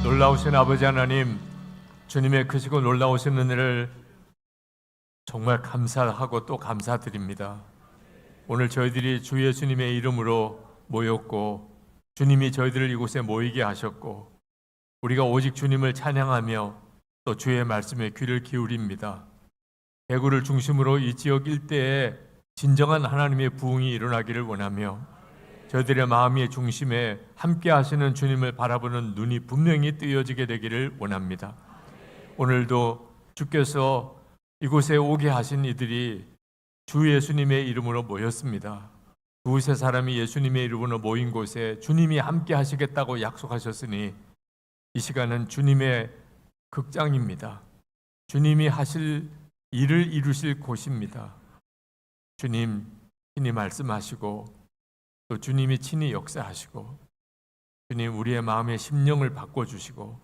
놀라우신 아버지 하나님, 주님의 크시고 놀라우신 은혜를 정말 감사하고 또 감사드립니다. 오늘 저희들이 주 예수님의 이름으로 모였고, 주님이 저희들을 이곳에 모이게 하셨고, 우리가 오직 주님을 찬양하며 또 주의 말씀에 귀를 기울입니다. 대구를 중심으로 이 지역 일대에 진정한 하나님의 부흥이 일어나기를 원하며, 저희들의 마음의 중심에 함께 하시는 주님을 바라보는 눈이 분명히 뜨여지게 되기를 원합니다. 오늘도 주께서 이곳에 오게 하신 이들이 주 예수님의 이름으로 모였습니다. 두세 사람이 예수님의 이름으로 모인 곳에 주님이 함께 하시겠다고 약속하셨으니 이 시간은 주님의 극장입니다. 주님이 하실 일을 이루실 곳입니다. 주님 친히 말씀하시고 또 주님이 친히 역사하시고, 주님 우리의 마음의 심령을 바꿔주시고,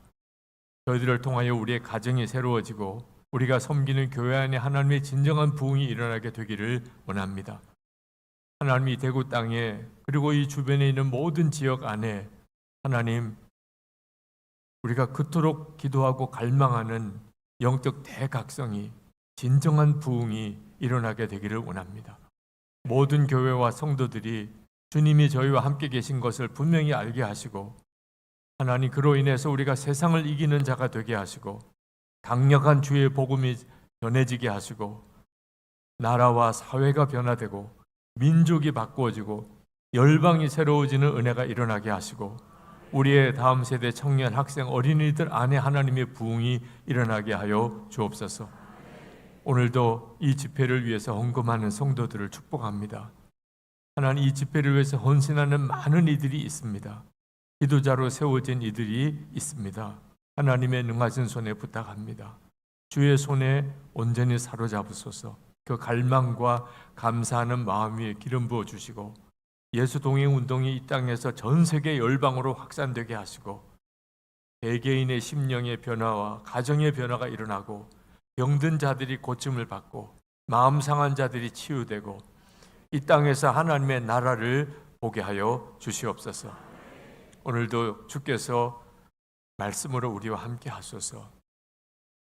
저희들을 통하여 우리의 가정이 새로워지고 우리가 섬기는 교회 안에 하나님의 진정한 부흥이 일어나게 되기를 원합니다. 하나님이 대구 땅에 그리고 이 주변에 있는 모든 지역 안에 하나님, 우리가 그토록 기도하고 갈망하는 영적 대각성이, 진정한 부흥이 일어나게 되기를 원합니다. 모든 교회와 성도들이 주님이 저희와 함께 계신 것을 분명히 알게 하시고, 하나님 그로 인해서 우리가 세상을 이기는 자가 되게 하시고, 강력한 주의 복음이 전해지게 하시고, 나라와 사회가 변화되고 민족이 바꾸어지고 열방이 새로워지는 은혜가 일어나게 하시고, 우리의 다음 세대 청년, 학생, 어린이들 안에 하나님의 부흥이 일어나게 하여 주옵소서. 오늘도 이 집회를 위해서 헌금하는 성도들을 축복합니다. 하나님, 이 집회를 위해서 헌신하는 많은 이들이 있습니다. 기도자로 세워진 이들이 있습니다. 하나님의 능하신 손에 부탁합니다. 주의 손에 온전히 사로잡으소서. 그 갈망과 감사하는 마음 위에 기름 부어 주시고, 예수 동행 운동이 이 땅에서 전 세계 열방으로 확산되게 하시고, 개개인의 심령의 변화와 가정의 변화가 일어나고, 병든 자들이 고침을 받고 마음 상한 자들이 치유되고, 이 땅에서 하나님의 나라를 보게 하여 주시옵소서. 오늘도 주께서 말씀으로 우리와 함께 하소서.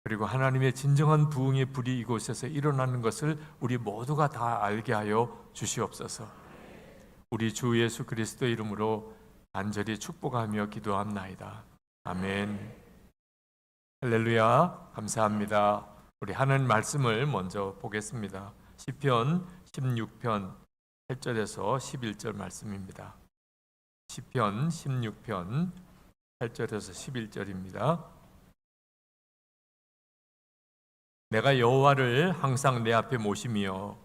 그리고 하나님의 진정한 부흥의 불이 이곳에서 일어나는 것을 우리 모두가 다 알게 하여 주시옵소서. 우리 주 예수 그리스도의 이름으로 간절히 축복하며 기도합나이다. 아멘. 할렐루야. 감사합니다. 우리 하나님 말씀을 먼저 보겠습니다. 시편 16편 8절에서 11절 말씀입니다. 시편 16편 8절에서 11절입니다. 내가 여호와를 항상 내 앞에 모시며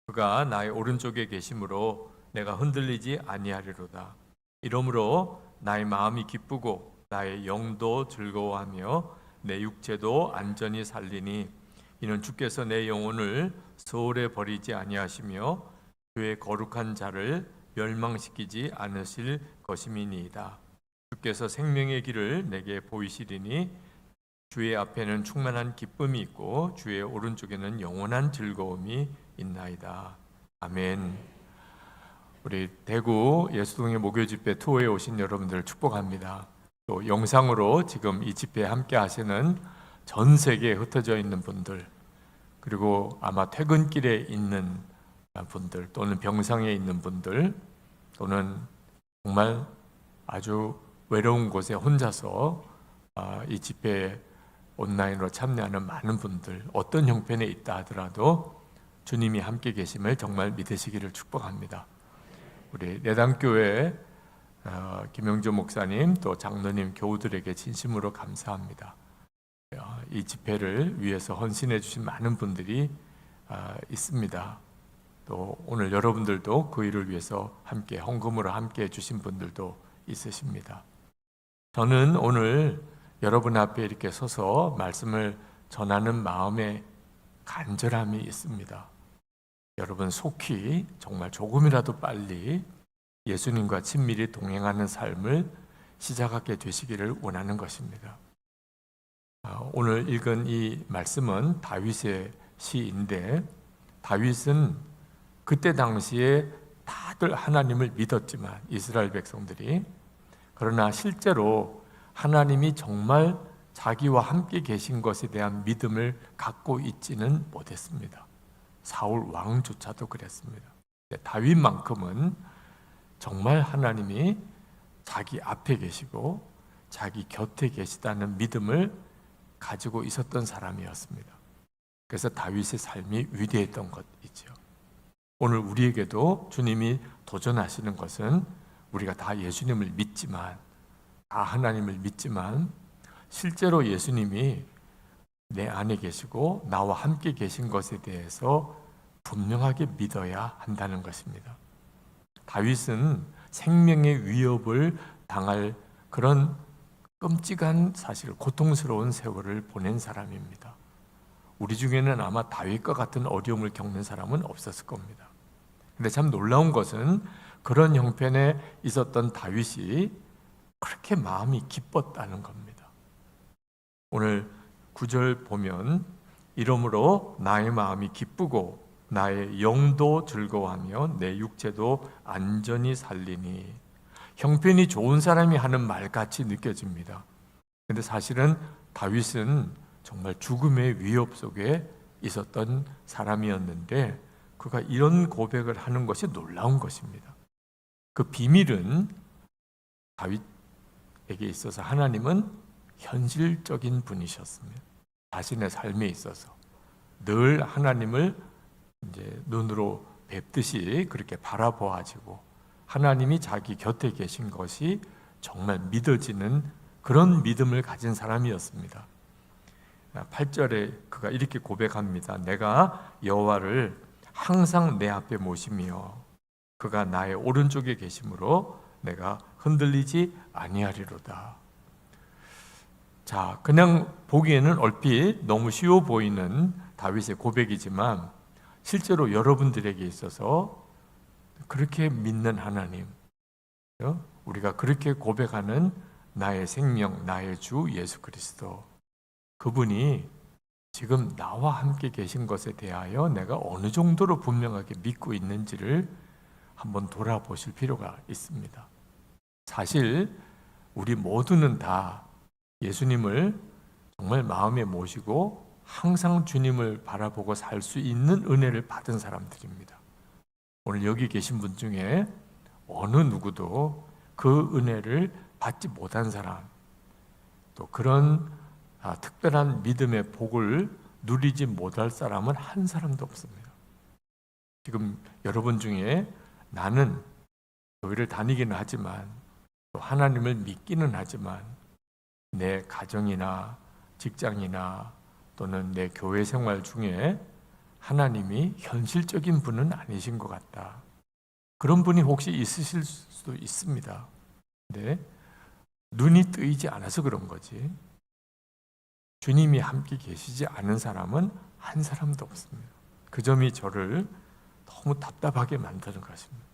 그가 나의 오른쪽에 계심으로 내가 흔들리지 아니하리로다. 이러므로 나의 마음이 기쁘고 나의 영도 즐거워하며 내 육체도 안전히 살리니 이는 주께서 내 영혼을 소홀에 버리지 아니하시며 주의 거룩한 자를 멸망시키지 않으실 것임이니이다. 주께서 생명의 길을 내게 보이시리니 주의 앞에는 충만한 기쁨이 있고 주의 오른쪽에는 영원한 즐거움이 있나이다. 아멘. 우리 대구 예수동의 목요 집회 투어에 오신 여러분들을 축복합니다. 또 영상으로 지금 이 집회에 함께 하시는 전 세계에 흩어져 있는 분들, 그리고 아마 퇴근길에 있는 분들, 또는 병상에 있는 분들, 또는 정말 아주 외로운 곳에 혼자서 이 집회에 온라인으로 참여하는 많은 분들, 어떤 형편에 있다 하더라도 주님이 함께 계심을 정말 믿으시기를 축복합니다. 우리 내담교회 김영주 목사님, 또 장로님, 교우들에게 진심으로 감사합니다. 이 집회를 위해서 헌신해 주신 많은 분들이 있습니다. 또 오늘 여러분들도 그 일을 위해서 함께 헌금으로 함께 해주신 분들도 있으십니다. 저는 오늘 여러분 앞에 이렇게 서서 말씀을 전하는 마음에 간절함이 있습니다. 여러분 속히 정말 조금이라도 빨리 예수님과 친밀히 동행하는 삶을 시작하게 되시기를 원하는 것입니다. 오늘 읽은 이 말씀은 다윗의 시인데, 다윗은 그때 당시에 다들 하나님을 믿었지만, 이스라엘 백성들이, 그러나 실제로 하나님이 정말 자기와 함께 계신 것에 대한 믿음을 갖고 있지는 못했습니다. 사울 왕조차도 그랬습니다. 다윗만큼은 정말 하나님이 자기 앞에 계시고 자기 곁에 계시다는 믿음을 가지고 있었던 사람이었습니다. 그래서 다윗의 삶이 위대했던 것이죠. 오늘 우리에게도 주님이 도전하시는 것은 우리가 다 예수님을 믿지만, 다 하나님을 믿지만 실제로 예수님이 내 안에 계시고 나와 함께 계신 것에 대해서 분명하게 믿어야 한다는 것입니다. 다윗은 생명의 위협을 당할 그런 끔찍한 사실, 고통스러운 세월을 보낸 사람입니다. 우리 중에는 아마 다윗과 같은 어려움을 겪는 사람은 없었을 겁니다. 근데 참 놀라운 것은 그런 형편에 있었던 다윗이 그렇게 마음이 기뻤다는 겁니다. 오늘 9절 보면 이러므로 나의 마음이 기쁘고 나의 영도 즐거워하며 내 육체도 안전히 살리니, 형편이 좋은 사람이 하는 말같이 느껴집니다. 근데 사실은 다윗은 정말 죽음의 위협 속에 있었던 사람이었는데 그가 이런 고백을 하는 것이 놀라운 것입니다. 그 비밀은 다윗에게 있어서 하나님은 현실적인 분이셨습니다. 자신의 삶에 있어서 늘 하나님을 이제 눈으로 뵙듯이 그렇게 바라보아지고 하나님이 자기 곁에 계신 것이 정말 믿어지는 그런 믿음을 가진 사람이었습니다. 8절에 그가 이렇게 고백합니다. 내가 여호와를 항상 내 앞에 모시며 그가 나의 오른쪽에 계심으로 내가 흔들리지 아니하리로다. 자, 그냥 보기에는 얼핏 너무 쉬워 보이는 다윗의 고백이지만 실제로 여러분들에게 있어서 그렇게 믿는 하나님, 우리가 그렇게 고백하는 나의 생명, 나의 주 예수 그리스도, 그분이 지금 나와 함께 계신 것에 대하여 내가 어느 정도로 분명하게 믿고 있는지를 한번 돌아보실 필요가 있습니다. 사실 우리 모두는 다 예수님을 정말 마음에 모시고 항상 주님을 바라보고 살 수 있는 은혜를 받은 사람들입니다. 오늘 여기 계신 분 중에 어느 누구도 그 은혜를 받지 못한 사람, 또 그런 특별한 믿음의 복을 누리지 못할 사람은 한 사람도 없습니다. 지금 여러분 중에 나는 교회를 다니기는 하지만 또 하나님을 믿기는 하지만 내 가정이나 직장이나 또는 내 교회 생활 중에 하나님이 현실적인 분은 아니신 것 같다. 그런 분이 혹시 있으실 수도 있습니다. 근데 눈이 뜨이지 않아서 그런 거지. 주님이 함께 계시지 않은 사람은 한 사람도 없습니다. 그 점이 저를 너무 답답하게 만드는 것입니다.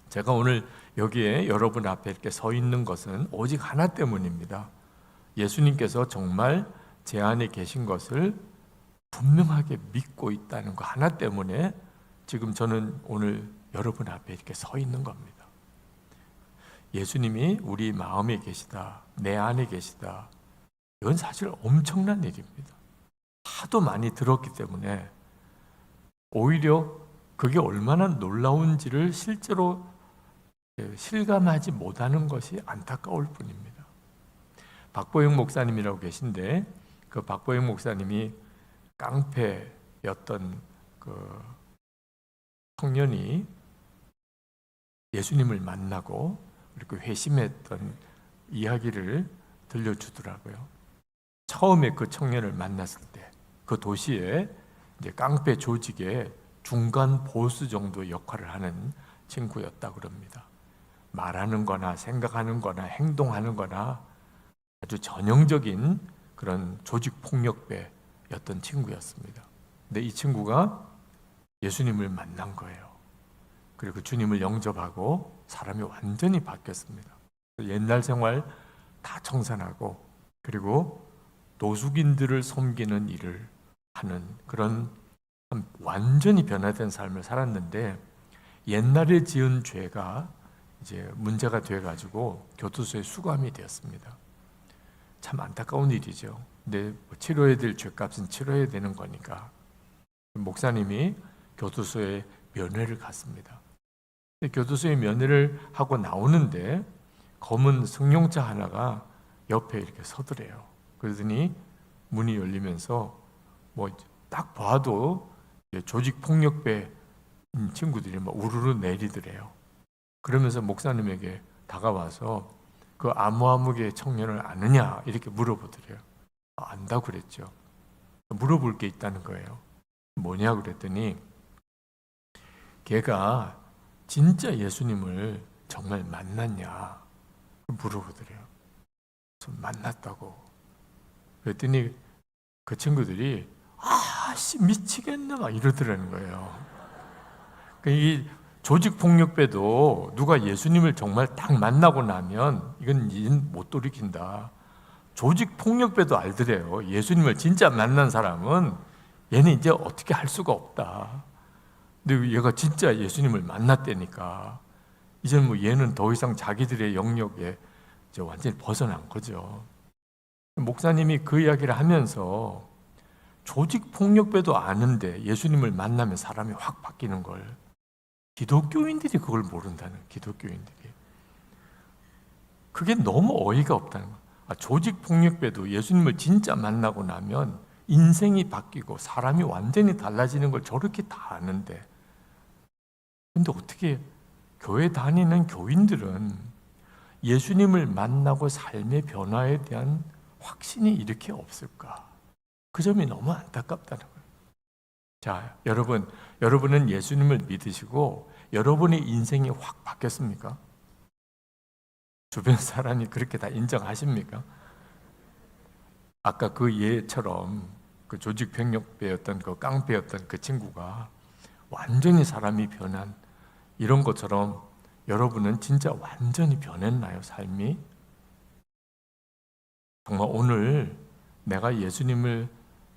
제가 오늘 여기에 여러분 앞에 이렇게 서 있는 것은 오직 하나 때문입니다. 예수님께서 정말 제 안에 계신 것을 분명하게 믿고 있다는 거 하나 때문에 지금 저는 오늘 여러분 앞에 이렇게 서 있는 겁니다. 예수님이 우리 마음에 계시다, 내 안에 계시다, 이건 사실 엄청난 일입니다. 하도 많이 들었기 때문에 오히려 그게 얼마나 놀라운지를 실제로 실감하지 못하는 것이 안타까울 뿐입니다. 박보영 목사님이라고 계신데 그 박보영 목사님이 깡패였던 그 청년이 예수님을 만나고 그리고 회심했던 이야기를 들려주더라고요. 처음에 그 청년을 만났을 때 그 도시에 이제 깡패 조직의 중간 보스 정도 역할을 하는 친구였다 그럽니다. 말하는 거나 생각하는 거나 행동하는 거나 아주 전형적인 그런 조직 폭력배였던 친구였습니다. 근데 이 친구가 예수님을 만난 거예요. 그리고 주님을 영접하고 사람이 완전히 바뀌었습니다. 옛날 생활 다 청산하고 그리고 노숙인들을 섬기는 일을 하는 그런 완전히 변화된 삶을 살았는데 옛날에 지은 죄가 이제 문제가 돼가지고 교도소에 수감이 되었습니다. 참 안타까운 일이죠. 근데 치러야 될 죄값은 치러야 되는 거니까 목사님이 교도소에 면회를 갔습니다. 교도소에 면회를 하고 나오는데 검은 승용차 하나가 옆에 이렇게 서더래요. 그러더니 문이 열리면서 뭐 딱 봐도 조직 폭력배 친구들이 막 우르르 내리더래요. 그러면서 목사님에게 다가와서 그 아무개 청년을 아느냐 이렇게 물어보더래요. 안다고 그랬죠. 물어볼 게 있다는 거예요. 뭐냐 그랬더니 걔가 진짜 예수님을 정말 만났냐 물어보더래요. 좀 만났다고. 그랬더니 그 친구들이 아씨 미치겠네 막 이러더라는 거예요. 이 조직폭력배도 누가 예수님을 정말 딱 만나고 나면 이건 못 돌이킨다. 조직폭력배도 알더래요. 예수님을 진짜 만난 사람은 얘는 이제 어떻게 할 수가 없다. 근데 얘가 진짜 예수님을 만났다니까 이제는 뭐 얘는 더 이상 자기들의 영역에 이제 완전히 벗어난 거죠. 목사님이 그 이야기를 하면서 조직폭력배도 아는데 예수님을 만나면 사람이 확 바뀌는 걸 기독교인들이 그걸 모른다는, 기독교인들이. 그게 너무 어이가 없다는 거예요. 조직폭력배도 예수님을 진짜 만나고 나면 인생이 바뀌고 사람이 완전히 달라지는 걸 저렇게 다 아는데, 근데 어떻게 교회 다니는 교인들은 예수님을 만나고 삶의 변화에 대한 확신이 이렇게 없을까? 그 점이 너무 안타깝다는 거예요. 자, 여러분은 예수님을 믿으시고 여러분의 인생이 확 바뀌었습니까? 주변 사람이 그렇게 다 인정하십니까? 아까 그 예처럼 그 조직폭력배였던 그 깡패였던 그 친구가 완전히 사람이 변한 이런 것처럼 여러분은 진짜 완전히 변했나요, 삶이? 정말 오늘 내가 예수님을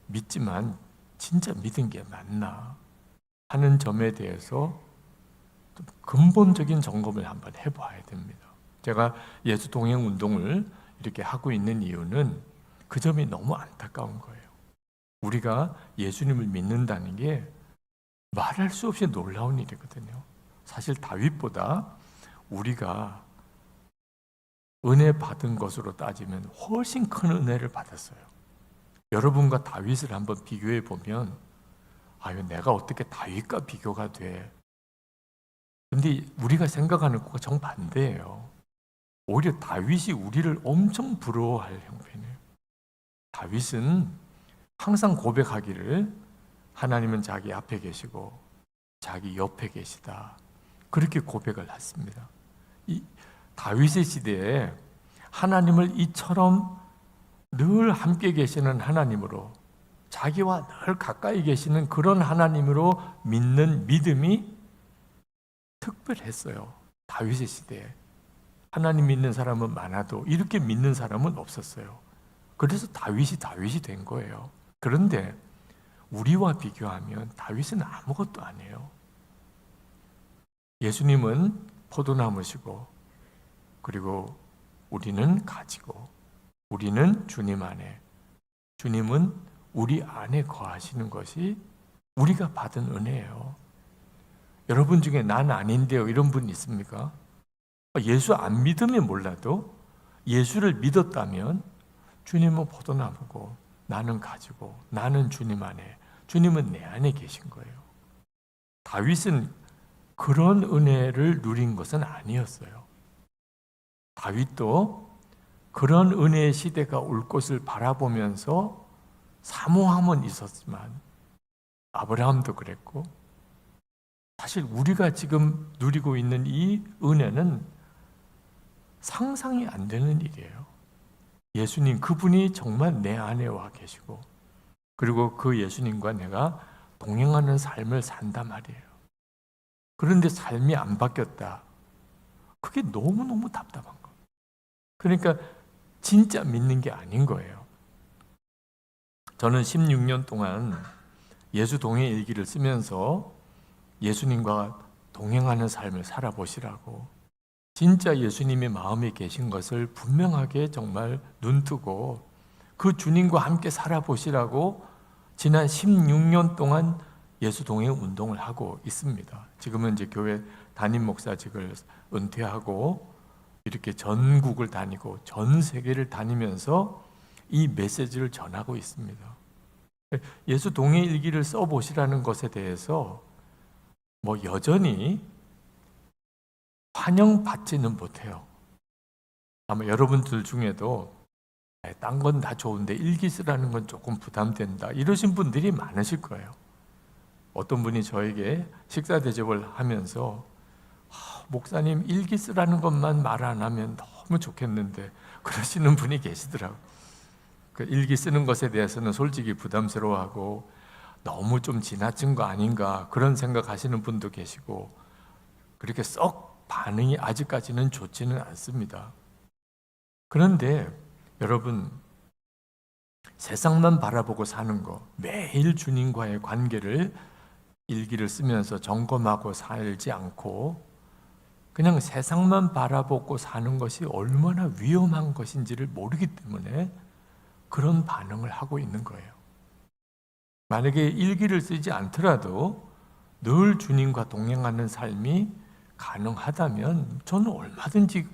믿지만 진짜 믿은 게 맞나 하는 점에 대해서 좀 근본적인 점검을 한번 해봐야 됩니다. 제가 예수 동행 운동을 이렇게 하고 있는 이유는 그 점이 너무 안타까운 거예요. 우리가 예수님을 믿는다는 게 말할 수 없이 놀라운 일이거든요. 사실 다윗보다 우리가 은혜 받은 것으로 따지면 훨씬 큰 은혜를 받았어요. 여러분과 다윗을 한번 비교해 보면 내가 어떻게 다윗과 비교가 돼? 근데 우리가 생각하는 것과 정반대예요. 오히려 다윗이 우리를 엄청 부러워할 형편이에요. 다윗은 항상 고백하기를 하나님은 자기 앞에 계시고 자기 옆에 계시다. 그렇게 고백을 했습니다. 이 다윗의 시대에 하나님을 이처럼 늘 함께 계시는 하나님으로, 자기와 늘 가까이 계시는 그런 하나님으로 믿는 믿음이 특별했어요. 다윗의 시대에 하나님 믿는 사람은 많아도 이렇게 믿는 사람은 없었어요. 그래서 다윗이 된 거예요. 그런데 우리와 비교하면 다윗은 아무것도 아니에요. 예수님은 포도나무시고, 그리고 우리는 가지고, 우리는 주님 안에, 주님은 우리 안에 거하시는 것이 우리가 받은 은혜예요. 여러분 중에 난 아닌데요 이런 분 있습니까? 예수 안 믿으면 몰라도 예수를 믿었다면 주님은 포도나무고 나는 가지고 나는 주님 안에, 주님은 내 안에 계신 거예요. 다윗은 그런 은혜를 누린 것은 아니었어요. 다윗도 그런 은혜의 시대가 올 것을 바라보면서 사모함은 있었지만, 아브라함도 그랬고, 사실 우리가 지금 누리고 있는 이 은혜는 상상이 안 되는 일이에요. 예수님 그분이 정말 내 안에 와 계시고, 그리고 그 예수님과 내가 동행하는 삶을 산단 말이에요. 그런데 삶이 안 바뀌었다. 그게 너무너무 답답한 거예요. 그러니까 진짜 믿는 게 아닌 거예요. 저는 16년 동안 예수 동행 일기를 쓰면서 예수님과 동행하는 삶을 살아보시라고 진짜 예수님이 마음에 계신 것을 분명하게 정말 눈뜨고 그 주님과 함께 살아보시라고 지난 16년 동안 예수 동행 운동을 하고 있습니다. 지금은 이제 교회 담임 목사직을 은퇴하고 이렇게 전국을 다니고 전 세계를 다니면서 이 메시지를 전하고 있습니다. 예수 동행 일기를 써보시라는 것에 대해서 뭐 여전히 환영받지는 못해요. 아마 여러분들 중에도 딴 건 다 좋은데 일기 쓰라는 건 조금 부담된다 이러신 분들이 많으실 거예요. 어떤 분이 저에게 식사 대접을 하면서 목사님 일기 쓰라는 것만 말 안 하면 너무 좋겠는데 그러시는 분이 계시더라고요. 그 일기 쓰는 것에 대해서는 솔직히 부담스러워하고 너무 좀 지나친 거 아닌가 그런 생각하시는 분도 계시고 그렇게 썩 반응이 아직까지는 좋지는 않습니다. 그런데 여러분, 세상만 바라보고 사는 거, 매일 주님과의 관계를 일기를 쓰면서 점검하고 살지 않고 그냥 세상만 바라보고 사는 것이 얼마나 위험한 것인지를 모르기 때문에 그런 반응을 하고 있는 거예요. 만약에 일기를 쓰지 않더라도 늘 주님과 동행하는 삶이 가능하다면 저는 얼마든지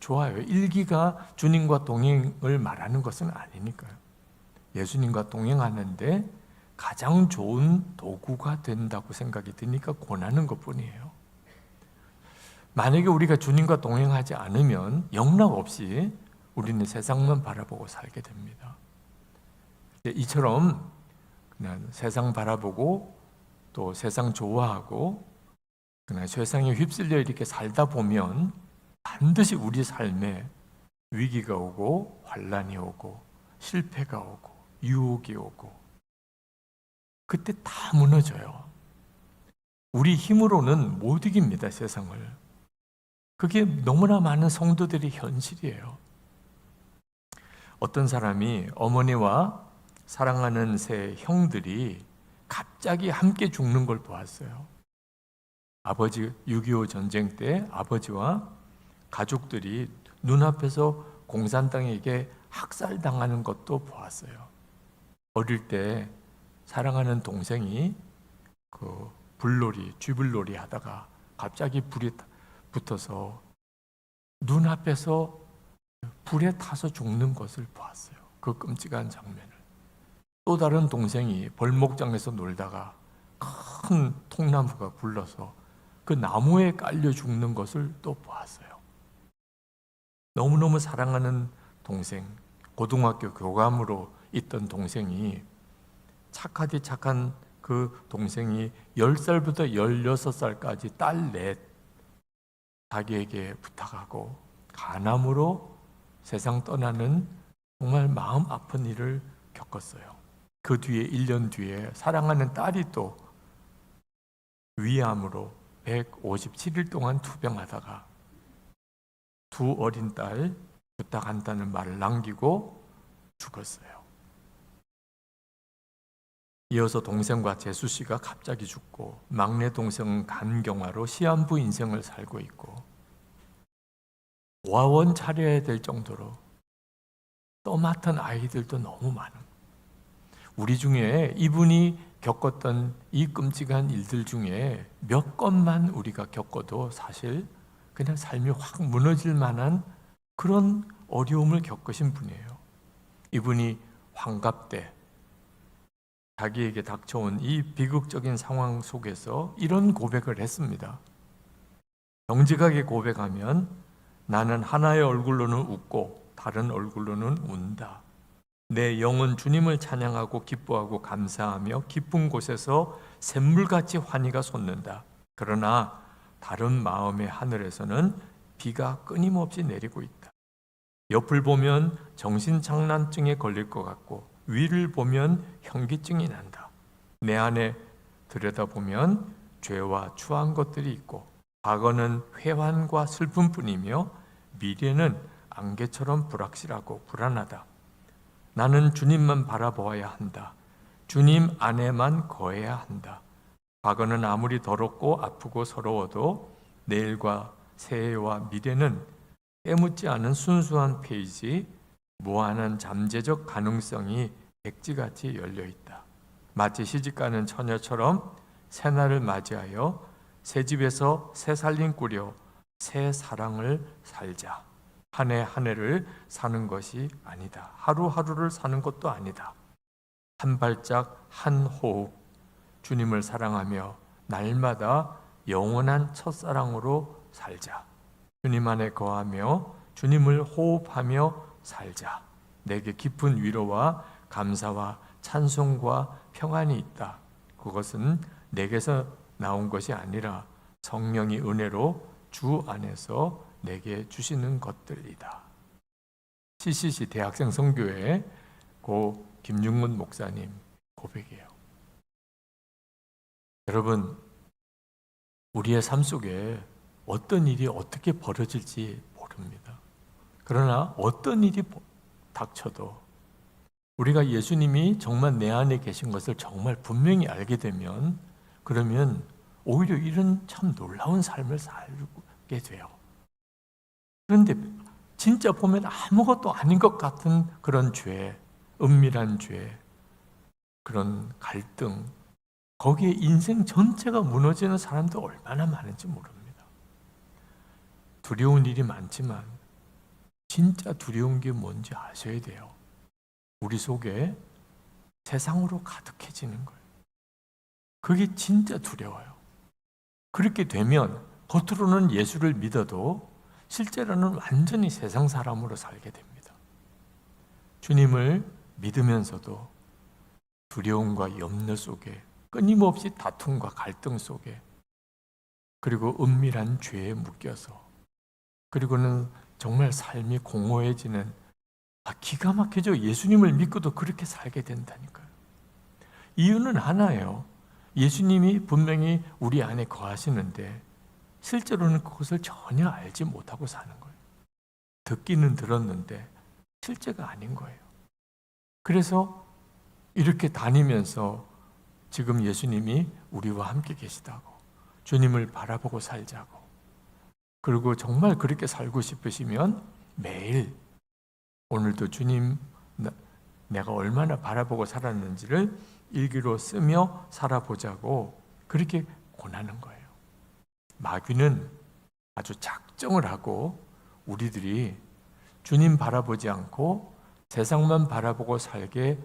좋아요. 일기가 주님과 동행을 말하는 것은 아니니까요. 예수님과 동행하는데 가장 좋은 도구가 된다고 생각이 드니까 권하는 것뿐이에요. 만약에 우리가 주님과 동행하지 않으면 영락없이 우리는 세상만 바라보고 살게 됩니다. 이처럼 그냥 세상 바라보고 또 세상 좋아하고 그냥 세상에 휩쓸려 이렇게 살다 보면 반드시 우리 삶에 위기가 오고 환난이 오고 실패가 오고 유혹이 오고 그때 다 무너져요. 우리 힘으로는 못 이깁니다, 세상을. 그게 너무나 많은 성도들의 현실이에요. 어떤 사람이 어머니와 사랑하는 세 형들이 갑자기 함께 죽는 걸 보았어요. 아버지 6.25 전쟁 때 아버지와 가족들이 눈앞에서 공산당에게 학살당하는 것도 보았어요. 어릴 때 사랑하는 동생이 그 쥐불놀이 하다가 갑자기 불이 붙어서 눈앞에서 불에 타서 죽는 것을 보았어요. 그 끔찍한 장면을. 또 다른 동생이 벌목장에서 놀다가 큰 통나무가 굴러서 그 나무에 깔려 죽는 것을 또 보았어요. 너무너무 사랑하는 동생, 고등학교 교감으로 있던 동생이 착하디 착한 그 동생이 10살부터 16살까지 딸 넷 자기에게 부탁하고 간암으로 세상 떠나는 정말 마음 아픈 일을 겪었어요. 그 뒤에 1년 뒤에 사랑하는 딸이 또 위암으로 157일 동안 투병하다가 두 어린 딸 부탁한다는 말을 남기고 죽었어요. 이어서 동생과 재수 씨가 갑자기 죽고 막내 동생은 간경화로 시한부 인생을 살고 있고 와원 차려야 될 정도로 떠맡은 아이들도 너무 많은 우리 중에 이분이 겪었던 이 끔찍한 일들 중에 몇 건만 우리가 겪어도 사실 그냥 삶이 확 무너질 만한 그런 어려움을 겪으신 분이에요. 이분이 환갑 때 자기에게 닥쳐온 이 비극적인 상황 속에서 이런 고백을 했습니다. 정직하게 고백하면 나는 하나의 얼굴로는 웃고 다른 얼굴로는 운다. 내 영은 주님을 찬양하고 기뻐하고 감사하며 깊은 곳에서 샘물같이 환희가 솟는다. 그러나 다른 마음의 하늘에서는 비가 끊임없이 내리고 있다. 옆을 보면 정신장난증에 걸릴 것 같고 위를 보면 현기증이 난다. 내 안에 들여다보면 죄와 추한 것들이 있고 과거는 회환과 슬픔뿐이며 미래는 안개처럼 불확실하고 불안하다. 나는 주님만 바라보아야 한다. 주님 안에만 거해야 한다. 과거는 아무리 더럽고 아프고 서러워도 내일과 새해와 미래는 때묻지 않은 순수한 페이지, 무한한 잠재적 가능성이 백지같이 열려 있다. 마치 시집가는 처녀처럼 새날을 맞이하여 새 집에서 새 살림 꾸려 새 사랑을 살자. 한 해 한 해를 사는 것이 아니다. 하루하루를 사는 것도 아니다. 한 발짝 한 호흡 주님을 사랑하며 날마다 영원한 첫사랑으로 살자. 주님 안에 거하며 주님을 호흡하며 살자. 내게 깊은 위로와 감사와 찬송과 평안이 있다. 그것은 내게서 나온 것이 아니라 성령이 은혜로 주 안에서 내게 주시는 것들이다. CCC 대학생 선교회 고 김중문 목사님 고백이에요. 여러분, 우리의 삶 속에 어떤 일이 어떻게 벌어질지 모릅니다. 그러나 어떤 일이 닥쳐도 우리가 예수님이 정말 내 안에 계신 것을 정말 분명히 알게 되면, 그러면 오히려 이런 참 놀라운 삶을 살게 돼요. 그런데 진짜 보면 아무것도 아닌 것 같은 그런 죄, 은밀한 죄, 그런 갈등, 거기에 인생 전체가 무너지는 사람도 얼마나 많은지 모릅니다. 두려운 일이 많지만 진짜 두려운 게 뭔지 아셔야 돼요. 우리 속에 세상으로 가득해지는 거예요. 그게 진짜 두려워요. 그렇게 되면 겉으로는 예수를 믿어도 실제로는 완전히 세상 사람으로 살게 됩니다. 주님을 믿으면서도 두려움과 염려 속에, 끊임없이 다툼과 갈등 속에, 그리고 은밀한 죄에 묶여서, 그리고는 정말 삶이 공허해지는, 기가 막히죠. 예수님을 믿고도 그렇게 살게 된다니까요. 이유는 하나예요. 예수님이 분명히 우리 안에 거하시는데 실제로는 그것을 전혀 알지 못하고 사는 거예요. 듣기는 들었는데 실제가 아닌 거예요. 그래서 이렇게 다니면서 지금 예수님이 우리와 함께 계시다고, 주님을 바라보고 살자고, 그리고 정말 그렇게 살고 싶으시면 매일 오늘도 주님 내가 얼마나 바라보고 살았는지를 일기로 쓰며 살아보자고 그렇게 권하는 거예요. 마귀는 아주 작정을 하고 우리들이 주님 바라보지 않고 세상만 바라보고 살게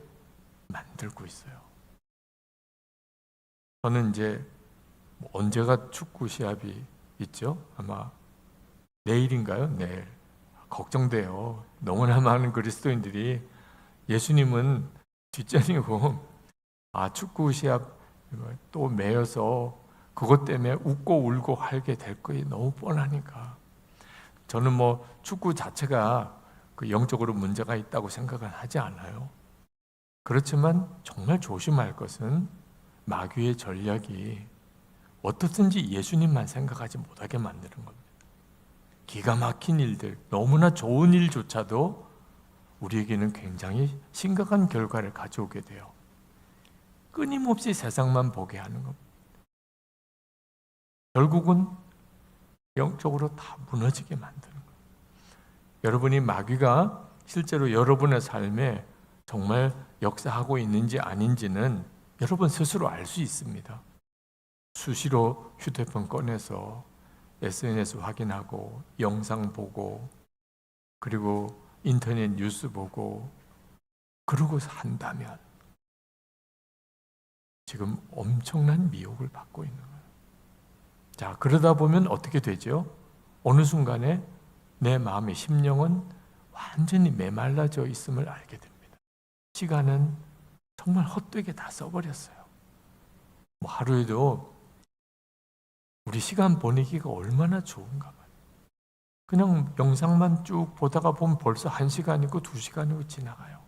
만들고 있어요. 저는 이제 언제가 축구 시합이 있죠? 아마 내일인가요? 내일. 걱정돼요. 너무나 많은 그리스도인들이 예수님은 뒷전이고 축구 시합 또 매여서 그것 때문에 웃고 울고 하게 될 거이 너무 뻔하니까. 저는 축구 자체가 영적으로 문제가 있다고 생각은 하지 않아요. 그렇지만 정말 조심할 것은 마귀의 전략이 어떻든지 예수님만 생각하지 못하게 만드는 겁니다. 기가 막힌 일들, 너무나 좋은 일조차도 우리에게는 굉장히 심각한 결과를 가져오게 돼요. 끊임없이 세상만 보게 하는 겁니다. 결국은 영적으로 다 무너지게 만드는 거예요. 여러분이 마귀가 실제로 여러분의 삶에 정말 역사하고 있는지 아닌지는 여러분 스스로 알 수 있습니다. 수시로 휴대폰 꺼내서 SNS 확인하고 영상 보고 그리고 인터넷 뉴스 보고 그러고 한다면 지금 엄청난 미혹을 받고 있는 거예요. 자, 그러다 보면 어떻게 되죠? 어느 순간에 내 마음의 심령은 완전히 메말라져 있음을 알게 됩니다. 시간은 정말 헛되게 다 써버렸어요. 하루에도 우리 시간 보내기가 얼마나 좋은가 봐요. 그냥 영상만 쭉 보다가 보면 벌써 1시간이고 2시간이고 지나가요.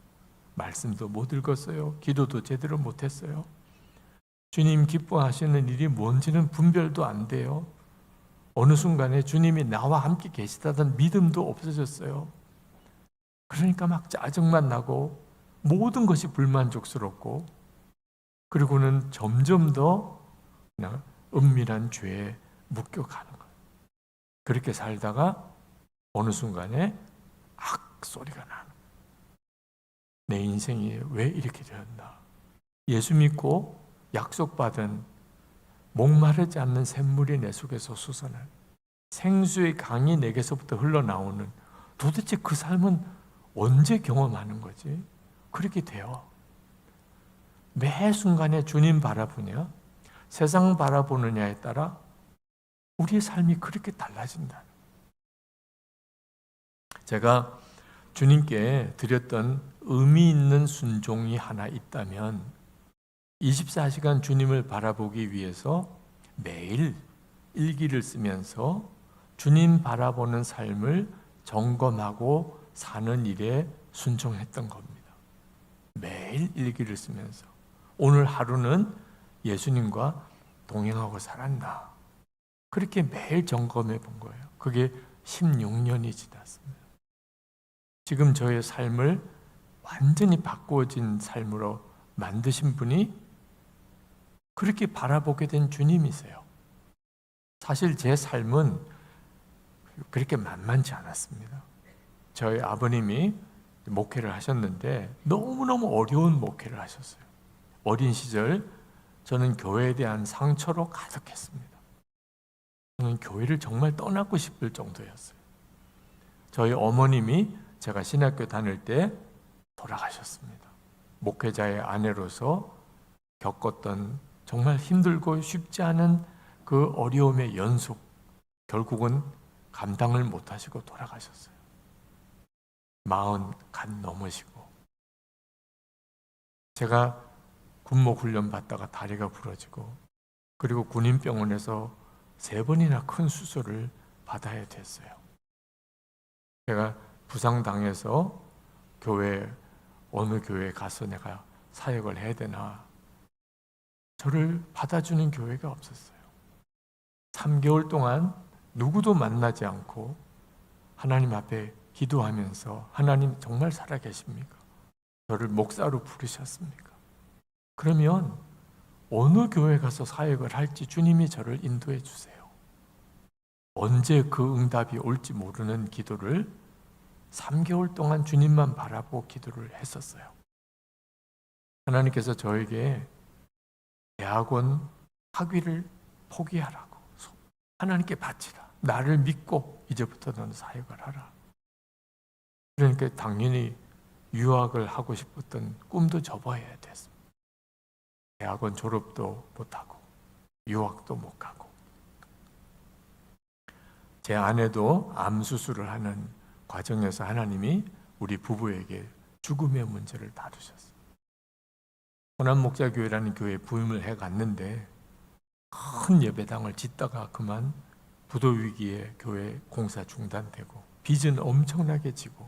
말씀도 못 읽었어요. 기도도 제대로 못했어요. 주님 기뻐하시는 일이 뭔지는 분별도 안 돼요. 어느 순간에 주님이 나와 함께 계시다는 믿음도 없어졌어요. 그러니까 막 짜증만 나고 모든 것이 불만족스럽고, 그리고는 점점 더 그냥 은밀한 죄에 묶여가는 거예요. 그렇게 살다가 어느 순간에 악 소리가 나는, 내 인생이 왜 이렇게 되었나. 예수 믿고 약속받은 목마르지 않는 샘물이 내 속에서 솟아나는, 생수의 강이 내게서부터 흘러나오는, 도대체 그 삶은 언제 경험하는 거지? 그렇게 돼요. 매 순간에 주님 바라보냐, 세상 바라보느냐에 따라 우리의 삶이 그렇게 달라진다. 제가 주님께 드렸던 의미 있는 순종이 하나 있다면 24시간 주님을 바라보기 위해서 매일 일기를 쓰면서 주님 바라보는 삶을 점검하고 사는 일에 순종했던 겁니다. 매일 일기를 쓰면서 오늘 하루는 예수님과 동행하고 살았나, 그렇게 매일 점검해 본 거예요. 그게 16년이 지났습니다. 지금 저의 삶을 완전히 바꾸어진 삶으로 만드신 분이 그렇게 바라보게 된 주님이세요. 사실 제 삶은 그렇게 만만치 않았습니다. 저희 아버님이 목회를 하셨는데 너무너무 어려운 목회를 하셨어요. 어린 시절 저는 교회에 대한 상처로 가득했습니다. 저는 교회를 정말 떠나고 싶을 정도였어요. 저희 어머님이 제가 신학교 다닐 때 돌아가셨습니다. 목회자의 아내로서 겪었던 정말 힘들고 쉽지 않은 그 어려움의 연속, 결국은 감당을 못하시고 돌아가셨어요. 40 간 넘으시고, 제가 군목 훈련 받다가 다리가 부러지고, 그리고 군인병원에서 3번이나 큰 수술을 받아야 됐어요. 제가 부상당해서 어느 교회에 가서 내가 사역을 해야 되나, 저를 받아주는 교회가 없었어요. 3개월 동안 누구도 만나지 않고 하나님 앞에 기도하면서, 하나님 정말 살아계십니까? 저를 목사로 부르셨습니까? 그러면 어느 교회 가서 사역을 할지 주님이 저를 인도해 주세요. 언제 그 응답이 올지 모르는 기도를 3개월 동안 주님만 바라보고 기도를 했었어요. 하나님께서 저에게 대학원 학위를 포기하라고, 하나님께 바치라, 나를 믿고 이제부터 너는 사역을 하라. 그러니까 당연히 유학을 하고 싶었던 꿈도 접어야 됐습니다. 대학원 졸업도 못하고 유학도 못 가고, 제 아내도 암 수술을 하는 과정에서 하나님이 우리 부부에게 죽음의 문제를 다루셨어요. 호남목자교회라는 교회에 부임을 해갔는데 큰 예배당을 짓다가 그만 부도 위기에 교회 공사 중단되고, 빚은 엄청나게 지고,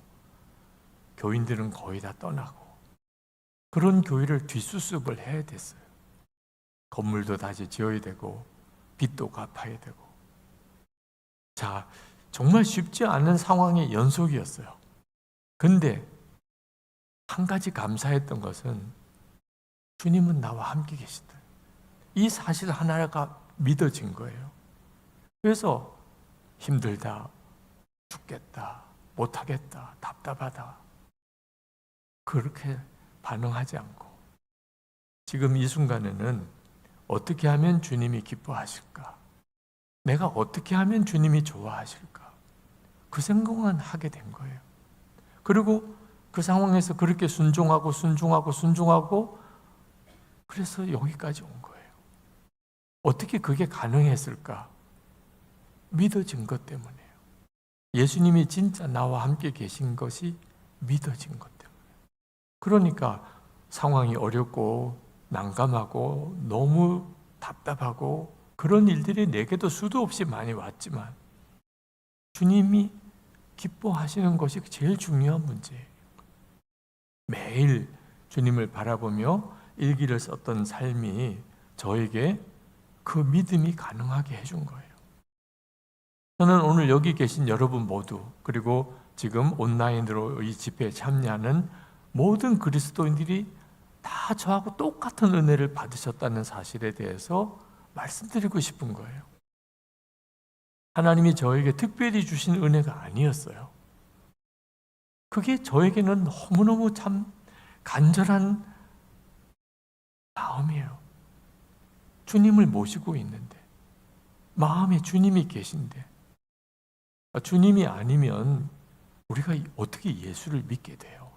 교인들은 거의 다 떠나고, 그런 교회를 뒷수습을 해야 됐어요. 건물도 다시 지어야 되고 빚도 갚아야 되고. 자, 정말 쉽지 않은 상황의 연속이었어요. 근데 한 가지 감사했던 것은 주님은 나와 함께 계시다, 이 사실 하나가 믿어진 거예요. 그래서 힘들다, 죽겠다, 못하겠다, 답답하다, 그렇게 반응하지 않고, 지금 이 순간에는 어떻게 하면 주님이 기뻐하실까? 내가 어떻게 하면 주님이 좋아하실까? 그 생각만 하게 된 거예요. 그리고 그 상황에서 그렇게 순종하고 그래서 여기까지 온 거예요. 어떻게 그게 가능했을까? 믿어진 것 때문이에요. 예수님이 진짜 나와 함께 계신 것이 믿어진 것 때문에. 그러니까 상황이 어렵고 난감하고 너무 답답하고 그런 일들이 내게도 수도 없이 많이 왔지만 주님이 기뻐하시는 것이 제일 중요한 문제예요. 매일 주님을 바라보며 일기를 썼던 삶이 저에게 그 믿음이 가능하게 해준 거예요. 저는 오늘 여기 계신 여러분 모두, 그리고 지금 온라인으로 이 집회에 참여하는 모든 그리스도인들이 다 저하고 똑같은 은혜를 받으셨다는 사실에 대해서 말씀드리고 싶은 거예요. 하나님이 저에게 특별히 주신 은혜가 아니었어요. 그게 저에게는 너무너무 참 간절한 마음이에요. 주님을 모시고 있는데, 마음에 주님이 계신데, 주님이 아니면 우리가 어떻게 예수를 믿게 돼요?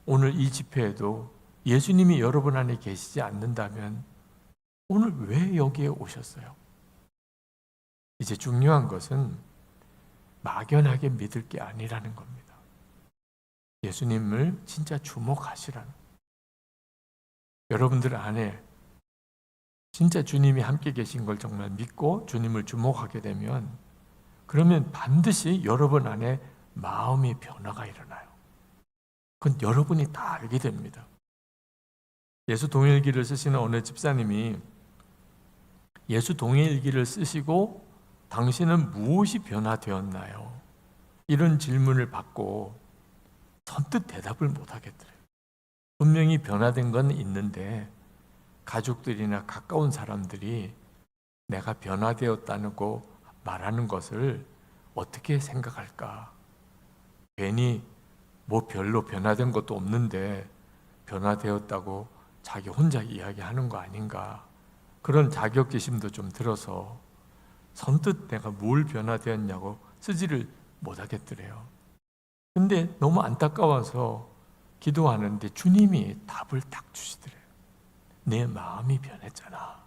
오늘 이 집회에도 예수님이 여러분 안에 계시지 않는다면 오늘 왜 여기에 오셨어요? 이제 중요한 것은 막연하게 믿을 게 아니라는 겁니다. 예수님을 진짜 주목하시라는, 여러분들 안에 진짜 주님이 함께 계신 걸 정말 믿고 주님을 주목하게 되면, 그러면 반드시 여러분 안에 마음의 변화가 일어나요. 그건 여러분이 다 알게 됩니다. 예수 동일기를 쓰시는 어느 집사님이 예수 동일기를 쓰시고 당신은 무엇이 변화되었나요? 이런 질문을 받고 선뜻 대답을 못 하겠더래요. 분명히 변화된 건 있는데 가족들이나 가까운 사람들이 내가 변화되었다고 말하는 것을 어떻게 생각할까? 괜히 뭐 별로 변화된 것도 없는데 변화되었다고 자기 혼자 이야기하는 거 아닌가? 그런 자격지심도 좀 들어서 선뜻 내가 뭘 변화되었냐고 쓰지를 못하겠더래요. 근데 너무 안타까워서 기도하는데 주님이 답을 딱 주시더래요. 내 마음이 변했잖아.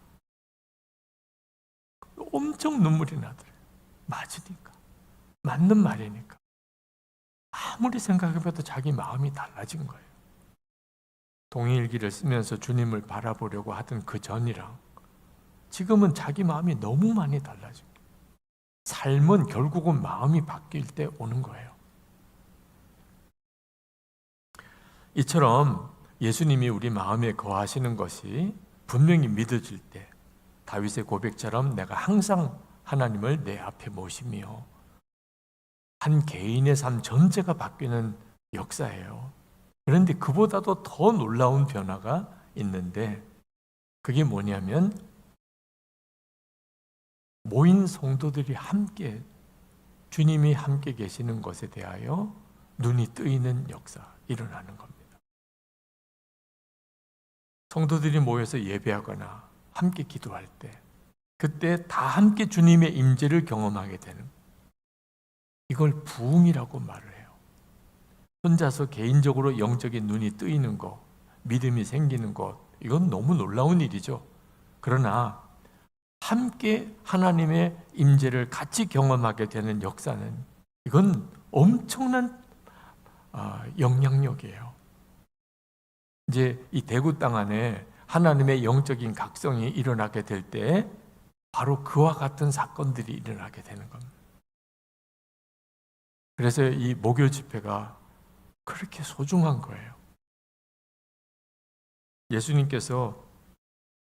엄청 눈물이 나더래요. 맞으니까. 맞는 말이니까. 아무리 생각해봐도 자기 마음이 달라진 거예요. 동일기를 쓰면서 주님을 바라보려고 하던 그 전이랑 지금은 자기 마음이 너무 많이 달라진 거예요. 삶은 결국은 마음이 바뀔 때 오는 거예요. 이처럼 예수님이 우리 마음에 거하시는 것이 분명히 믿어질 때 다윗의 고백처럼 내가 항상 하나님을 내 앞에 모시며, 한 개인의 삶 전체가 바뀌는 역사예요. 그런데 그보다도 더 놀라운 변화가 있는데 그게 뭐냐면 모인 성도들이 함께, 주님이 함께 계시는 것에 대하여 눈이 뜨이는 역사 일어나는 겁니다. 성도들이 모여서 예배하거나 함께 기도할 때, 그때 다 함께 주님의 임재를 경험하게 되는, 이걸 부흥이라고 말을 해요. 혼자서 개인적으로 영적인 눈이 뜨이는 것, 믿음이 생기는 것, 이건 너무 놀라운 일이죠. 그러나 함께 하나님의 임재를 같이 경험하게 되는 역사는, 이건 엄청난 영향력이에요. 이제 이 대구 땅 안에 하나님의 영적인 각성이 일어나게 될 때 바로 그와 같은 사건들이 일어나게 되는 겁니다. 그래서 이 목요 집회가 그렇게 소중한 거예요. 예수님께서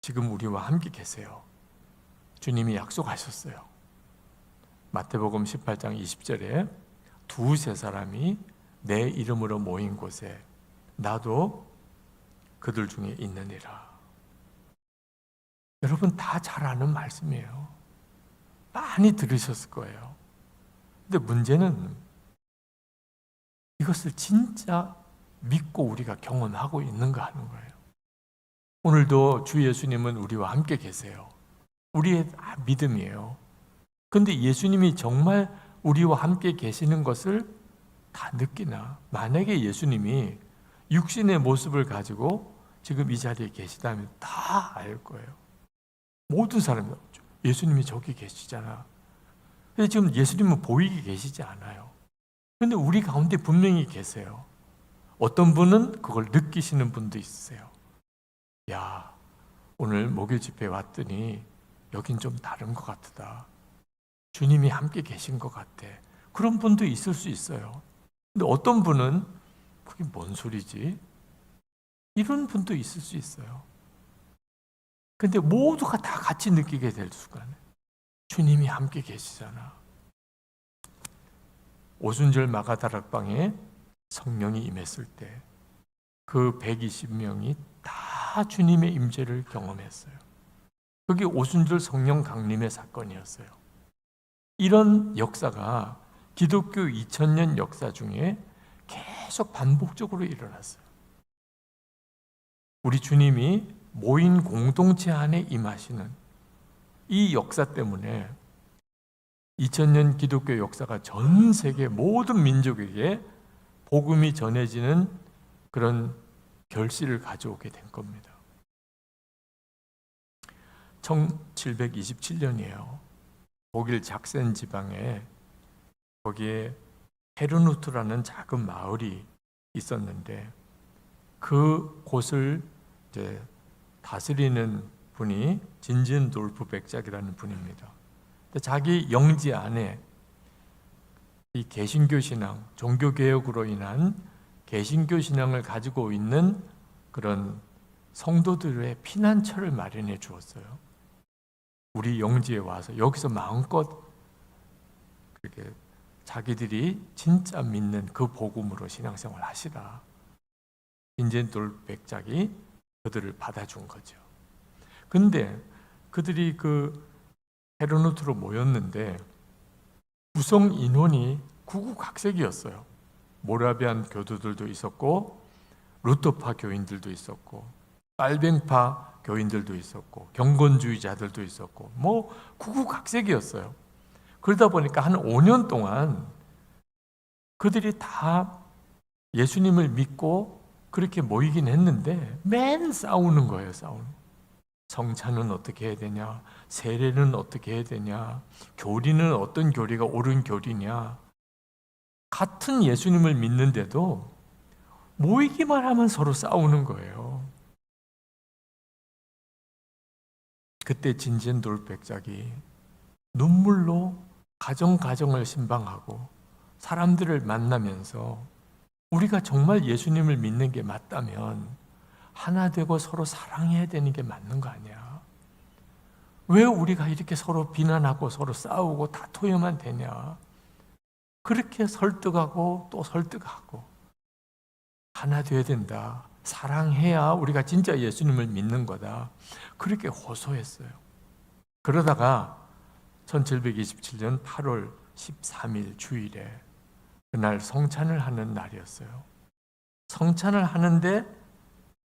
지금 우리와 함께 계세요. 주님이 약속하셨어요. 마태복음 18장 20절에 두세 사람이 내 이름으로 모인 곳에 나도 그들 중에 있느니라. 여러분 다 잘 아는 말씀이에요. 많이 들으셨을 거예요. 근데 문제는 이것을 진짜 믿고 우리가 경험하고 있는가 하는 거예요. 오늘도 주 예수님은 우리와 함께 계세요. 우리의 믿음이에요. 그런데 예수님이 정말 우리와 함께 계시는 것을 다 느끼나? 만약에 예수님이 육신의 모습을 가지고 지금 이 자리에 계시다면 다 알 거예요. 모든 사람이 예수님이 저기 계시잖아. 근데 지금 예수님은 보이게 계시지 않아요. 그런데 우리 가운데 분명히 계세요. 어떤 분은 그걸 느끼시는 분도 있으세요. 야, 오늘 목요 집회에 왔더니 여긴 좀 다른 것 같다. 주님이 함께 계신 것 같아. 그런 분도 있을 수 있어요. 근데 어떤 분은 그게 뭔 소리지? 이런 분도 있을 수 있어요. 근데 모두가 다 같이 느끼게 될 수가 있어요. 주님이 함께 계시잖아. 오순절 마가다락방에 성령이 임했을 때 그 120명이 다 주님의 임재를 경험했어요. 그게 오순절 성령 강림의 사건이었어요. 이런 역사가 기독교 2000년 역사 중에 계속 반복적으로 일어났어요. 우리 주님이 모인 공동체 안에 임하시는 이 역사 때문에 2000년 기독교 역사가 전 세계 모든 민족에게 복음이 전해지는 그런 결실을 가져오게 된 겁니다. 1727년이에요. 독일 작센 지방에 거기에 헤르누트라는 작은 마을이 있었는데 그 곳을 이제 다스리는 분이 진젠돌프 백작이라는 분입니다. 자기 영지 안에 이 개신교 신앙, 종교 개혁으로 인한 개신교 신앙을 가지고 있는 그런 성도들의 피난처를 마련해 주었어요. 우리 영지에 와서 여기서 마음껏 그렇게 자기들이 진짜 믿는 그 복음으로 신앙생활 하시라. 진젠돌 백작이 그들을 받아준 거죠. 근데 그들이 그 헤르누트로 모였는데 구성 인원이 구구각색이었어요. 모라비안 교도들도 있었고 루터파 교인들도 있었고 빨뱅파 교인들도 있었고 경건주의자들도 있었고 뭐 구구각색이었어요. 그러다 보니까 한 5년 동안 그들이 다 예수님을 믿고 그렇게 모이긴 했는데 맨 싸우는 거예요. 싸우는. 성찬은 어떻게 해야 되냐, 세례는 어떻게 해야 되냐, 교리는 어떤 교리가 옳은 교리냐. 같은 예수님을 믿는데도 모이기만 하면 서로 싸우는 거예요. 그때 진젠돌 백작이 눈물로 가정을 신방하고 사람들을 만나면서 우리가 정말 예수님을 믿는 게 맞다면 하나 되고 서로 사랑해야 되는 게 맞는 거 아니야? 왜 우리가 이렇게 서로 비난하고 서로 싸우고 다투어만 되냐? 그렇게 설득하고 또 설득하고 하나 되어야 된다. 사랑해야 우리가 진짜 예수님을 믿는 거다. 그렇게 호소했어요. 그러다가 1727년 8월 13일 주일에 그날 성찬을 하는 날이었어요. 성찬을 하는데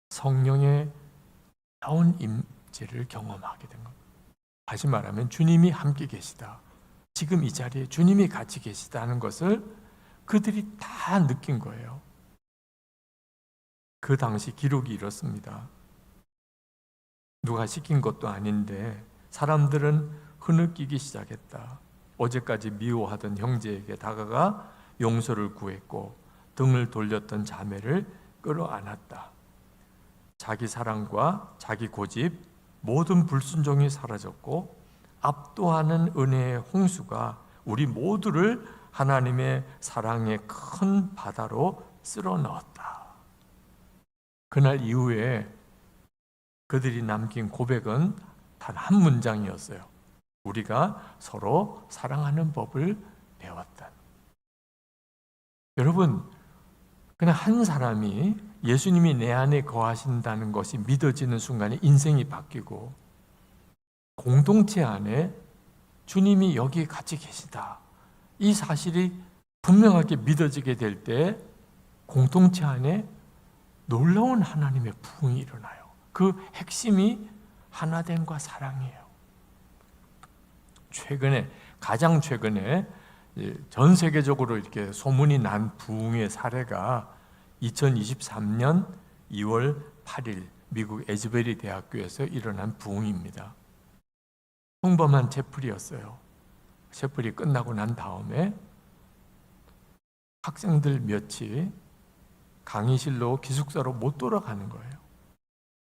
성령의 나온 임재를 경험하게 된 겁니다. 다시 말하면 주님이 함께 계시다. 지금 이 자리에 주님이 같이 계시다는 것을 그들이 다 느낀 거예요. 그 당시 기록이 이렇습니다. 누가 시킨 것도 아닌데 사람들은 흐느끼기 시작했다. 어제까지 미워하던 형제에게 다가가 용서를 구했고 등을 돌렸던 자매를 끌어안았다. 자기 사랑과 자기 고집, 모든 불순종이 사라졌고 압도하는 은혜의 홍수가 우리 모두를 하나님의 사랑의 큰 바다로 쓸어 넣었다. 그날 이후에 그들이 남긴 고백은 단 한 문장이었어요. 우리가 서로 사랑하는 법을 배웠다. 여러분, 그냥 한 사람이 예수님이 내 안에 거하신다는 것이 믿어지는 순간에 인생이 바뀌고 공동체 안에 주님이 여기 같이 계시다. 이 사실이 분명하게 믿어지게 될 때 공동체 안에 놀라운 하나님의 부흥이 일어나요. 그 핵심이 하나됨과 사랑이에요. 가장 최근에 전 세계적으로 이렇게 소문이 난 부흥의 사례가 2023년 2월 8일 미국 에즈베리 대학교에서 일어난 부흥입니다. 평범한 채플이었어요. 채플이 끝나고 난 다음에 학생들 몇이 강의실로 기숙사로 못 돌아가는 거예요.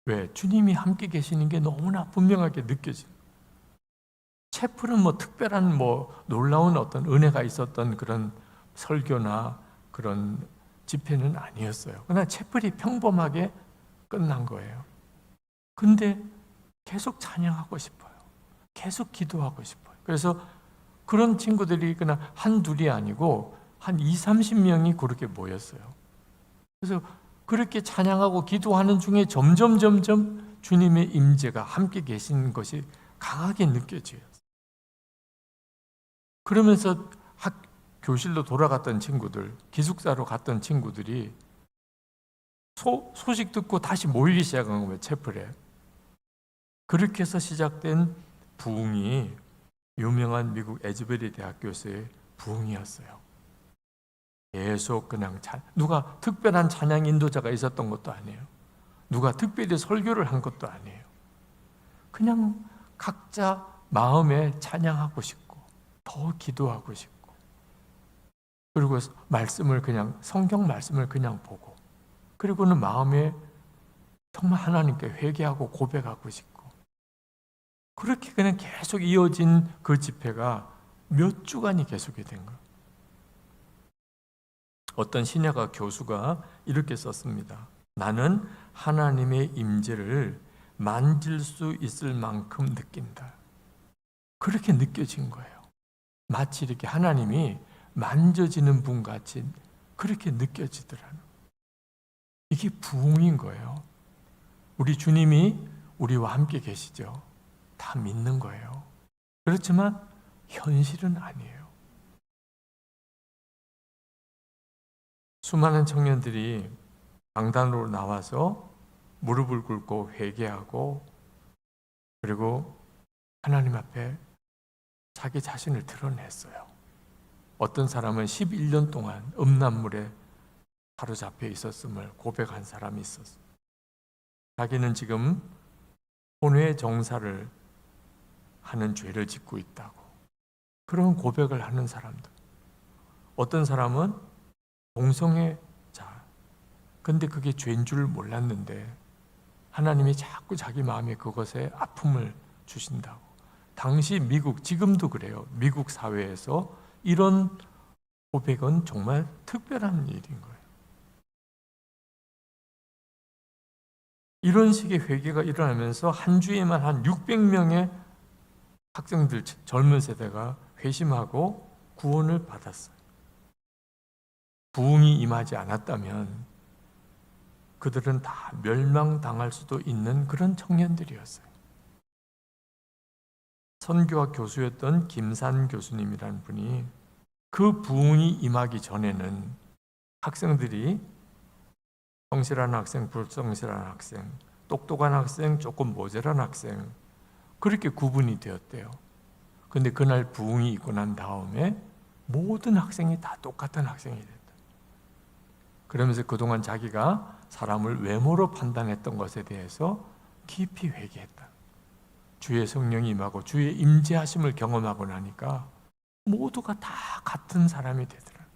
왜? 주님이 함께 계시는 게 너무나 분명하게 느껴져요. 채플은 뭐 특별한 놀라운 어떤 은혜가 있었던 그런 설교나 그런 집회는 아니었어요. 그러나 채플이 평범하게 끝난 거예요. 근데 계속 찬양하고 싶어요. 계속 기도하고 싶어요. 그래서 그런 친구들이 그냥 한둘이 아니고 한 20-30명이 그렇게 모였어요. 그래서 그렇게 찬양하고 기도하는 중에 점점 주님의 임재가 함께 계신 것이 강하게 느껴져요. 그러면서 교실로 돌아갔던 친구들, 기숙사로 갔던 친구들이 소식 듣고 다시 모이기 시작한 거예요, 채플에. 그렇게 해서 시작된 부흥이 유명한 미국 에즈베리 대학교에서의 부흥이었어요. 계속 그냥 누가 특별한 찬양 인도자가 있었던 것도 아니에요. 누가 특별히 설교를 한 것도 아니에요. 그냥 각자 마음에 찬양하고 싶고 더 기도하고 싶고, 그리고 성경 말씀을 그냥 보고, 그리고는 마음에 정말 하나님께 회개하고 고백하고 싶고, 그렇게 그냥 계속 이어진 그 집회가 몇 주간이 계속이 된 거예요. 어떤 신약학 교수가 이렇게 썼습니다. 나는 하나님의 임재를 만질 수 있을 만큼 느낀다. 그렇게 느껴진 거예요. 마치 이렇게 하나님이 만져지는 분 같이 그렇게 느껴지더라는. 이게 부흥인 거예요. 우리 주님이 우리와 함께 계시죠. 다 믿는 거예요. 그렇지만 현실은 아니에요. 수많은 청년들이 강단으로 나와서 무릎을 꿇고 회개하고, 그리고 하나님 앞에 자기 자신을 드러냈어요. 어떤 사람은 11년 동안 음란물에 사로잡혀 있었음을 고백한 사람이 있었어요. 자기는 지금 혼외 정사를 하는 죄를 짓고 있다고, 그런 고백을 하는 사람들. 어떤 사람은 동성애자, 근데 그게 죄인 줄 몰랐는데 하나님이 자꾸 자기 마음에 그것에 아픔을 주신다고. 당시 미국, 지금도 그래요. 미국 사회에서 이런 고백은 정말 특별한 일인 거예요. 이런 식의 회개가 일어나면서 한 주에만 한 600명의 학생들, 젊은 세대가 회심하고 구원을 받았어요. 부흥이 임하지 않았다면 그들은 다 멸망당할 수도 있는 그런 청년들이었어요. 선교학 교수였던 김산 교수님이라는 분이 그 부흥이 임하기 전에는 학생들이 성실한 학생, 불성실한 학생, 똑똑한 학생, 조금 모자란 학생, 그렇게 구분이 되었대요. 근데 그날 부흥이 있고 난 다음에 모든 학생이 다 똑같은 학생이 됐다. 그러면서 그동안 자기가 사람을 외모로 판단했던 것에 대해서 깊이 회개했다. 주의 성령이 임하고 주의 임재하심을 경험하고 나니까 모두가 다 같은 사람이 되더라.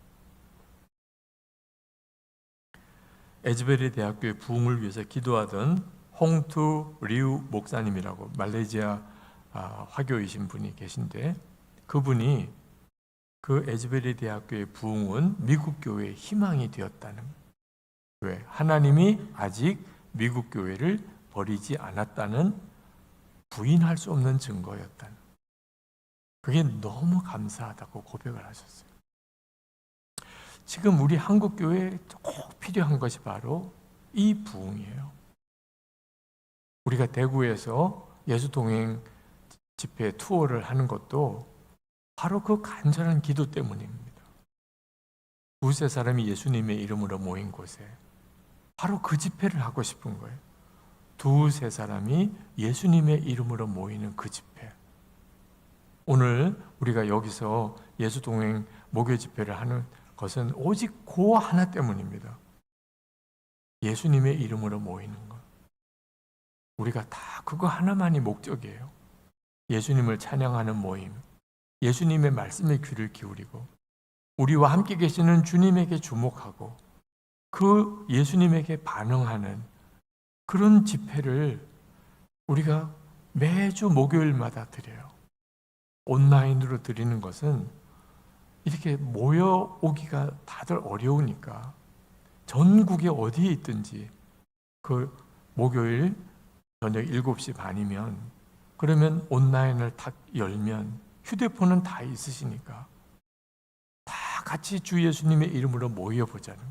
에즈베리 대학교의 부흥을 위해서 기도하던 홍투 리우 목사님이라고 말레이시아 화교이신 분이 계신데, 그분이 그 에즈베리 대학교의 부흥은 미국 교회의 희망이 되었다는 거예요. 왜? 하나님이 아직 미국 교회를 버리지 않았다는, 부인할 수 없는 증거였다는. 그게 너무 감사하다고 고백을 하셨어요. 지금 우리 한국 교회에 꼭 필요한 것이 바로 이 부흥이에요. 우리가 대구에서 예수동행 집회 투어를 하는 것도 바로 그 간절한 기도 때문입니다. 두세 사람이 예수님의 이름으로 모인 곳에 바로 그 집회를 하고 싶은 거예요. 두세 사람이 예수님의 이름으로 모이는 그 집회. 오늘 우리가 여기서 예수동행 목요 집회를 하는 것은 오직 그 하나 때문입니다. 예수님의 이름으로 모이는 것. 우리가 다 그거 하나만이 목적이에요. 예수님을 찬양하는 모임, 예수님의 말씀에 귀를 기울이고 우리와 함께 계시는 주님에게 주목하고 그 예수님에게 반응하는 그런 집회를 우리가 매주 목요일마다 드려요. 온라인으로 드리는 것은 이렇게 모여오기가 다들 어려우니까 전국에 어디에 있든지 그 목요일 저녁 7시 반이면, 그러면 온라인을 딱 열면 휴대폰은 다 있으시니까 다 같이 주 예수님의 이름으로 모여보자는,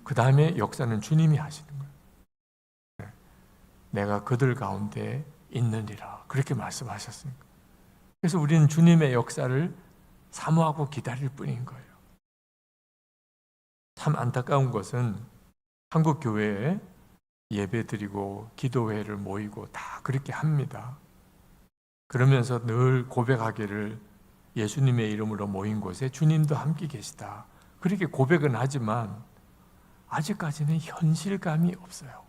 그 다음에 역사는 주님이 하시는 거예요. 내가 그들 가운데 있느니라, 그렇게 말씀하셨습니다. 그래서 우리는 주님의 역사를 사모하고 기다릴 뿐인 거예요. 참 안타까운 것은 한국 교회에 예배드리고 기도회를 모이고 다 그렇게 합니다. 그러면서 늘 고백하기를 예수님의 이름으로 모인 곳에 주님도 함께 계시다. 그렇게 고백은 하지만 아직까지는 현실감이 없어요.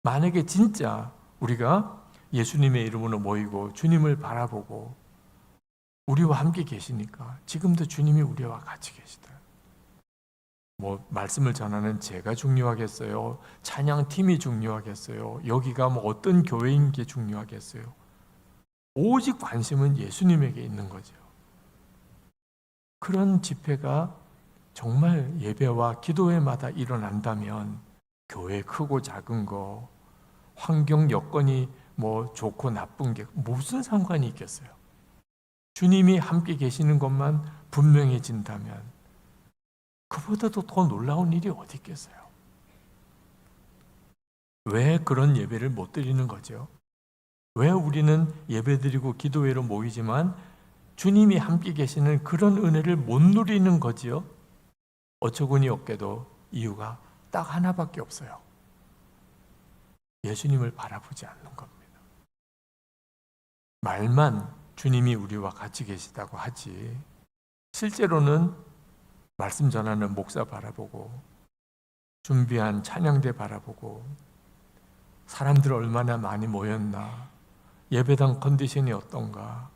만약에 진짜 우리가 예수님의 이름으로 모이고 주님을 바라보고 우리와 함께 계시니까 지금도 주님이 우리와 같이 계시다. 뭐 말씀을 전하는 제가 중요하겠어요? 찬양팀이 중요하겠어요? 여기가 뭐 어떤 교회인 게 중요하겠어요? 오직 관심은 예수님에게 있는 거죠. 그런 집회가 정말 예배와 기도회마다 일어난다면 교회 크고 작은 거, 환경 여건이 뭐 좋고 나쁜 게 무슨 상관이 있겠어요? 주님이 함께 계시는 것만 분명해진다면 그보다도 더 놀라운 일이 어디 있겠어요? 왜 그런 예배를 못 드리는 거죠? 왜 우리는 예배드리고 기도회로 모이지만 주님이 함께 계시는 그런 은혜를 못 누리는 거지요? 어처구니 없게도 이유가 딱 하나밖에 없어요. 예수님을 바라보지 않는 겁니다. 말만 주님이 우리와 같이 계시다고 하지 실제로는 말씀 전하는 목사 바라보고 준비한 찬양대 바라보고 사람들 얼마나 많이 모였나, 예배당 컨디션이 어떤가,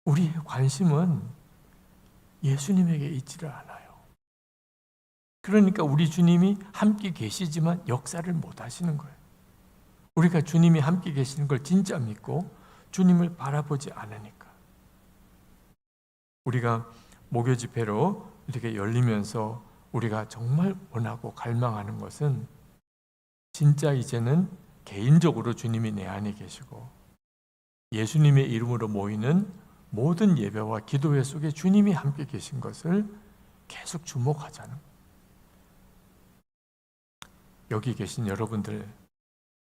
우리의 관심은 예수님에게 있지를 않아요. 그러니까 우리 주님이 함께 계시지만 역사를 못 하시는 거예요. 우리가 주님이 함께 계시는 걸 진짜 믿고 주님을 바라보지 않으니까. 우리가 목요 집회로 이렇게 열리면서 우리가 정말 원하고 갈망하는 것은 진짜 이제는 개인적으로 주님이 내 안에 계시고 예수님의 이름으로 모이는 모든 예배와 기도회 속에 주님이 함께 계신 것을 계속 주목하자는 거예요. 여기 계신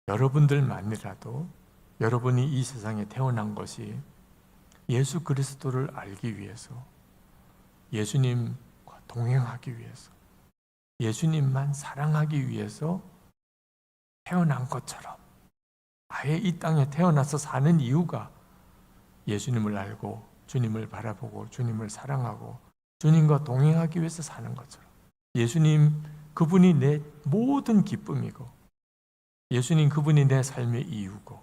여러분들만이라도 여러분이 이 세상에 태어난 것이 예수 그리스도를 알기 위해서, 예수님과 동행하기 위해서, 예수님만 사랑하기 위해서 태어난 것처럼 아예 이 땅에 태어나서 사는 이유가 예수님을 알고 주님을 바라보고 주님을 사랑하고 주님과 동행하기 위해서 사는 것처럼, 예수님 그분이 내 모든 기쁨이고 예수님 그분이 내 삶의 이유고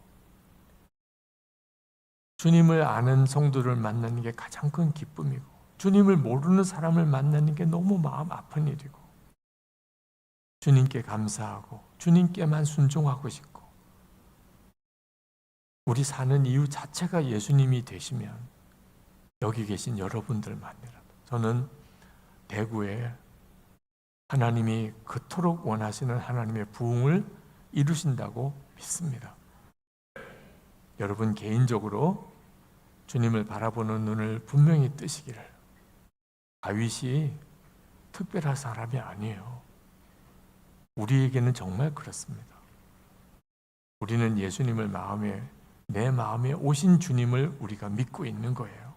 주님을 아는 성도를 만나는 게 가장 큰 기쁨이고 주님을 모르는 사람을 만나는 게 너무 마음 아픈 일이고 주님께 감사하고 주님께만 순종하고 싶고 우리 사는 이유 자체가 예수님이 되시면 여기 계신 여러분들만이라도 저는 대구에 하나님이 그토록 원하시는 하나님의 부흥을 이루신다고 믿습니다. 여러분 개인적으로 주님을 바라보는 눈을 분명히 뜨시기를. 다윗이 특별한 사람이 아니에요. 우리에게는 정말 그렇습니다. 우리는 예수님을 내 마음에 오신 주님을 우리가 믿고 있는 거예요.